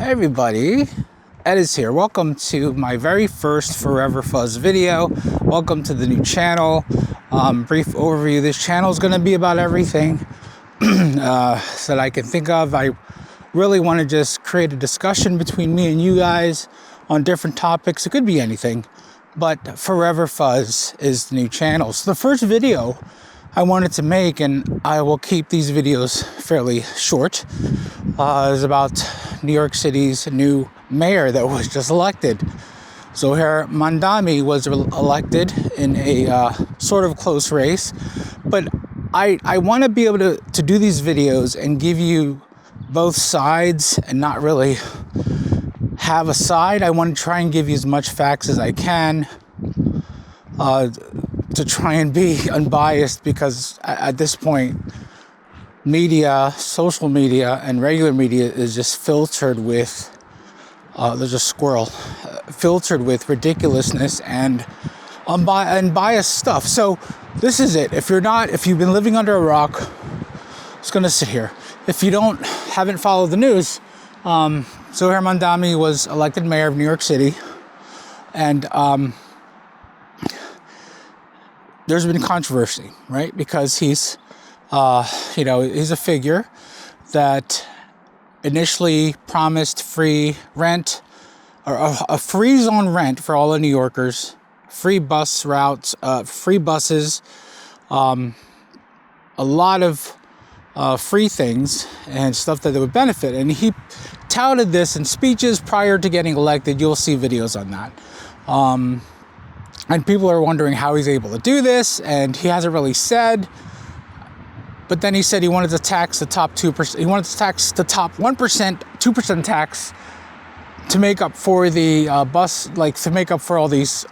Hey everybody, Ed is here. Welcome to my very first Forever Fuzz video. Welcome to the new channel. Brief overview. This channel is going to be about everything that I can think of. I really want to just create a discussion between me and you guys on different topics. It could be anything, but Forever Fuzz is the new channel. So the first video I wanted to make, and I will keep these videos fairly short, is about New York City's new mayor that was just elected. So here, Mamdani was elected in a sort of close race, but I want to be able to do these videos and give you both sides and not really have a side. I want to try and give you as much facts as I can to try and be unbiased, because at this point, media, social media, and regular media is just filtered with, there's a squirrel, filtered with ridiculousness and biased stuff. So this is it. If you've been living under a rock, I'm just gonna sit here. If you haven't followed the news, so here Mamdani was elected mayor of New York City, and there's been controversy, right? Because he's a figure that initially promised free rent, or a freeze on rent for all the New Yorkers, free bus routes, free buses, a lot of free things and stuff that would benefit. And he touted this in speeches prior to getting elected. You'll see videos on that. And people are wondering how he's able to do this, and he hasn't really said. But then he said he wanted to tax the top 2%. He wanted to tax the top 1%, 2% tax to make up for the to make up for all these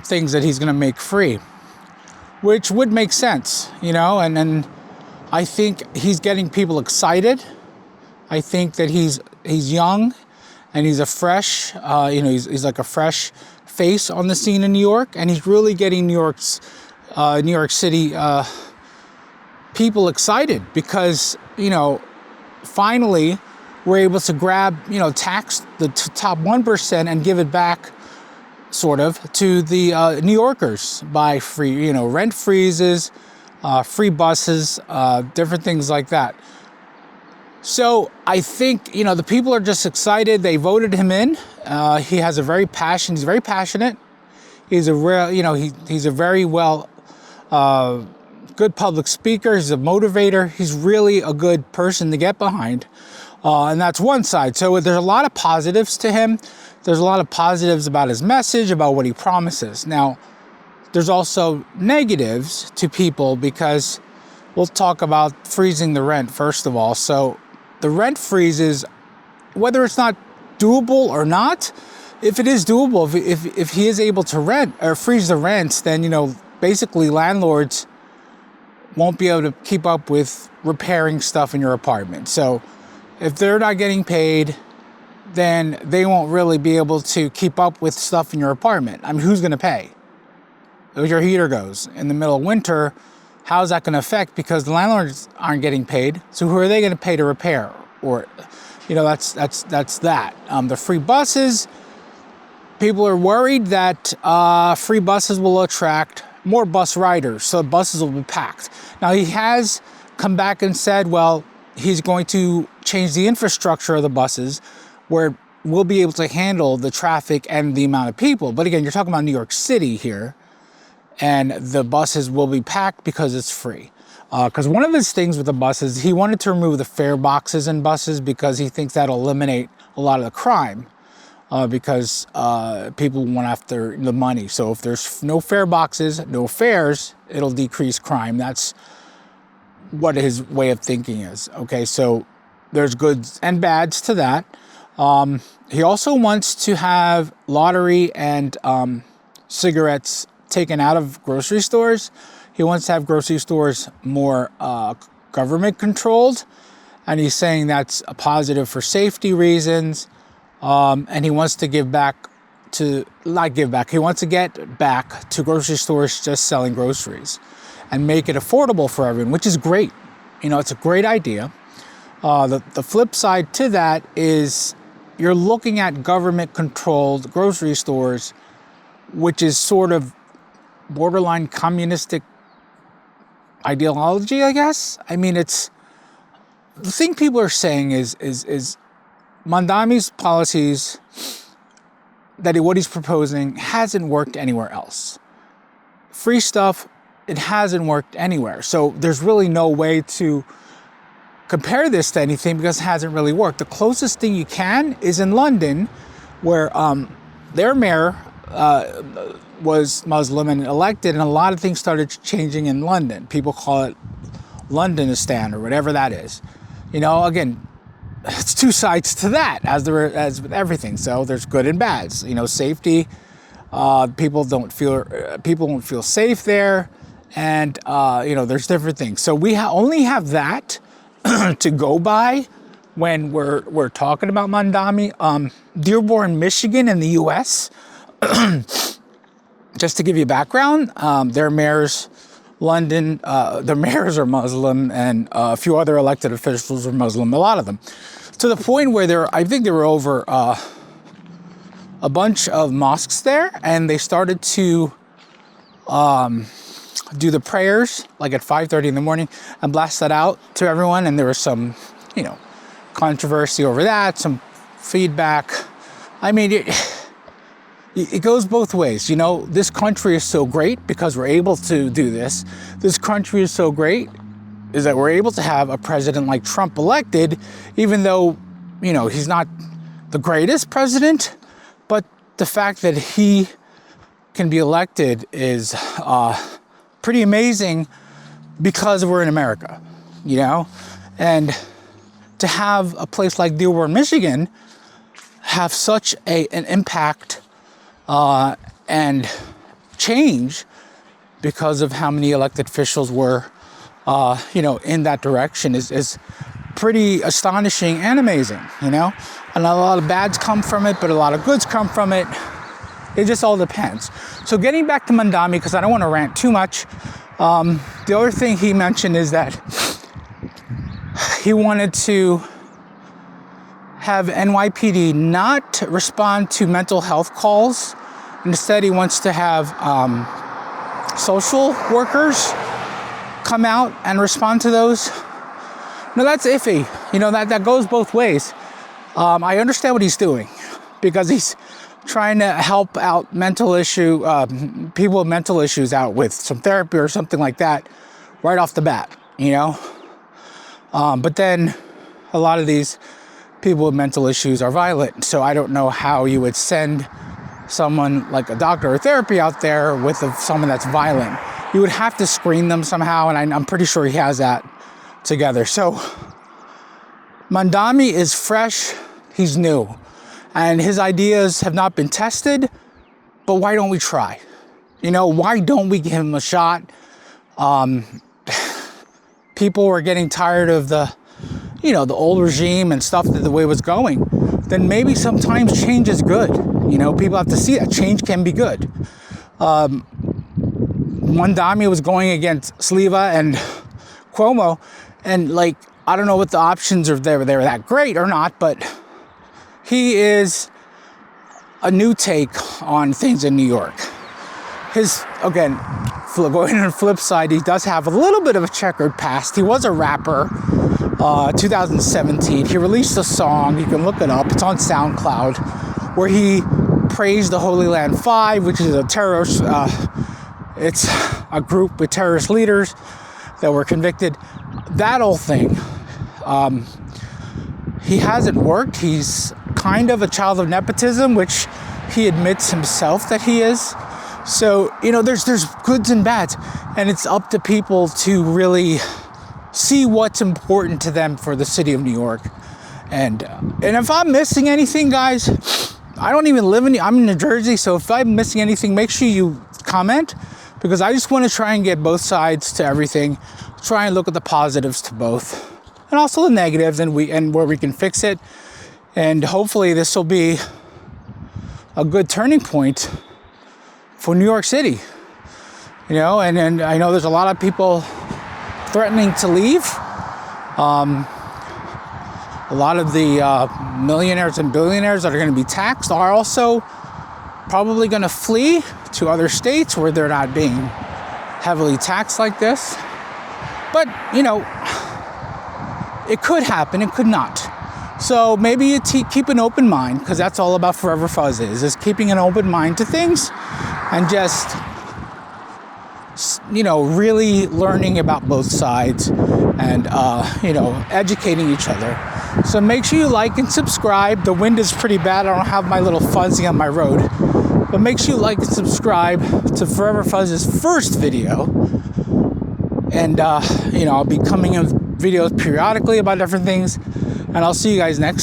things that he's going to make free, which would make sense, And then I think he's getting people excited. I think that he's young, and he's a fresh, he's like a fresh face on the scene in New York, and he's really getting New York City people excited, because finally we're able to grab, tax the top 1% and give it back sort of to the New Yorkers by free, rent freezes, free buses, different things like that. So I think, the people are just excited. They voted him in. He has he's very passionate. He's a real, he's a very good public speaker. He's a motivator. He's really a good person to get behind. And that's one side. So there's a lot of positives to him. There's a lot of positives about his message, about what he promises. Now, there's also negatives to people, because we'll talk about freezing the rent first of all. So the rent freezes, whether it's not doable or not, if it is doable, if he is able to rent or freeze the rents, then, basically landlords won't be able to keep up with repairing stuff in your apartment. So if they're not getting paid, then they won't really be able to keep up with stuff in your apartment. I mean, who's going to pay? If your heater goes in the middle of winter, how's that going to affect? Because the landlords aren't getting paid. So who are they going to pay to repair? Or, that's that. The free buses, people are worried that free buses will attract more bus riders, so buses will be packed. Now, he has come back and said, well, he's going to change the infrastructure of the buses where we'll be able to handle the traffic and the amount of people. But again, you're talking about New York City here, and the buses will be packed because it's free. Because one of his things with the buses, he wanted to remove the fare boxes in buses, because he thinks that'll eliminate a lot of the crime. Because people went after the money. So if there's no fare boxes, no fares, it'll decrease crime. That's what his way of thinking is. Okay, so there's goods and bads to that. He also wants to have lottery and cigarettes taken out of grocery stores. He wants to have grocery stores more government controlled. And he's saying that's a positive for safety reasons. And he wants to he wants to get back to grocery stores just selling groceries and make it affordable for everyone, which is great. It's a great idea. The flip side to that is you're looking at government-controlled grocery stores, which is sort of borderline communistic ideology, I guess. I mean, it's the thing people are saying is Mamdani's policies, that what he's proposing hasn't worked anywhere else. Free stuff, it hasn't worked anywhere. So there's really no way to compare this to anything because it hasn't really worked. The closest thing you can is in London, where their mayor was Muslim and elected, and a lot of things started changing in London. People call it Londonistan or whatever that is. You know, again, it's two sides to that, as with everything. So there's good and bads. You know, safety. People don't feel safe there, and you know, there's different things. So we only have that to go by when we're talking about Mamdani. Dearborn, Michigan, in the U.S. Just to give you background, their mayors, their mayors are Muslim, and a few other elected officials are Muslim. A lot of them, to the point where I think there were over a bunch of mosques there, and they started to do the prayers like at 5:30 in the morning and blast that out to everyone. And there was some, you know, controversy over that, some feedback. I mean, it goes both ways. You know, this country is so great because we're able to do this. This country is so great is that we're able to have a president like Trump elected, even though, you know, he's not the greatest president, but the fact that he can be elected is pretty amazing because we're in America, you know? And to have a place like Dearborn, Michigan have such an impact and change because of how many elected officials were, you know, in that direction is pretty astonishing and amazing, you know? And a lot of bads come from it, but a lot of goods come from it. It just all depends. So getting back to Mamdani, because I don't want to rant too much, the other thing he mentioned is that he wanted to have NYPD not respond to mental health calls. Instead, he wants to have social workers come out and respond to those. Now, that's iffy. You know, that goes both ways. I understand what he's doing because he's trying to help out people with mental issues out with some therapy or something like that right off the bat, you know? But then a lot of these people with mental issues are violent. So I don't know how you would send someone like a doctor or therapy out there with someone that's violent. You would have to screen them somehow, and I'm pretty sure he has that together. So Mamdani is fresh, he's new, and his ideas have not been tested, but why don't we try? You know, why don't we give him a shot? People were getting tired of the old regime and stuff, the way it was going. Then maybe sometimes change is good. You know, people have to see that change can be good. Mamdani was going against Sliva and Cuomo, and like, I don't know what the options are there. They were that great or not, but he is a new take on things in New York. Going on the flip side, he does have a little bit of a checkered past. He was a rapper. 2017, he released a song. You can look it up. It's on SoundCloud, where he praised the Holy Land Five, which is a terrorist. It's a group with terrorist leaders that were convicted. That whole thing. He hasn't worked. He's kind of a child of nepotism, which he admits himself that he is. So, you know, there's goods and bads, and it's up to people to really see what's important to them for the city of New York. And if I'm missing anything, guys, I don't even I'm in New Jersey, so if I'm missing anything, make sure you comment, because I just want to try and get both sides to everything, try and look at the positives to both, and also the negatives, and where we can fix it. And hopefully this will be a good turning point for New York City. You know, and I know there's a lot of people threatening to leave. A lot of the millionaires and billionaires that are going to be taxed are also probably going to flee to other states where they're not being heavily taxed like this. But, you know, it could happen, it could not. So maybe you keep an open mind, because that's all about Forever Fuzz is keeping an open mind to things and just, you know, really learning about both sides and, you know, educating each other. So make sure you like and subscribe. The wind is pretty bad. I don't have my little fuzzy on my road. But make sure you like and subscribe to Forever Fuzz's first video. And, you know, I'll be coming in videos periodically about different things. And I'll see you guys next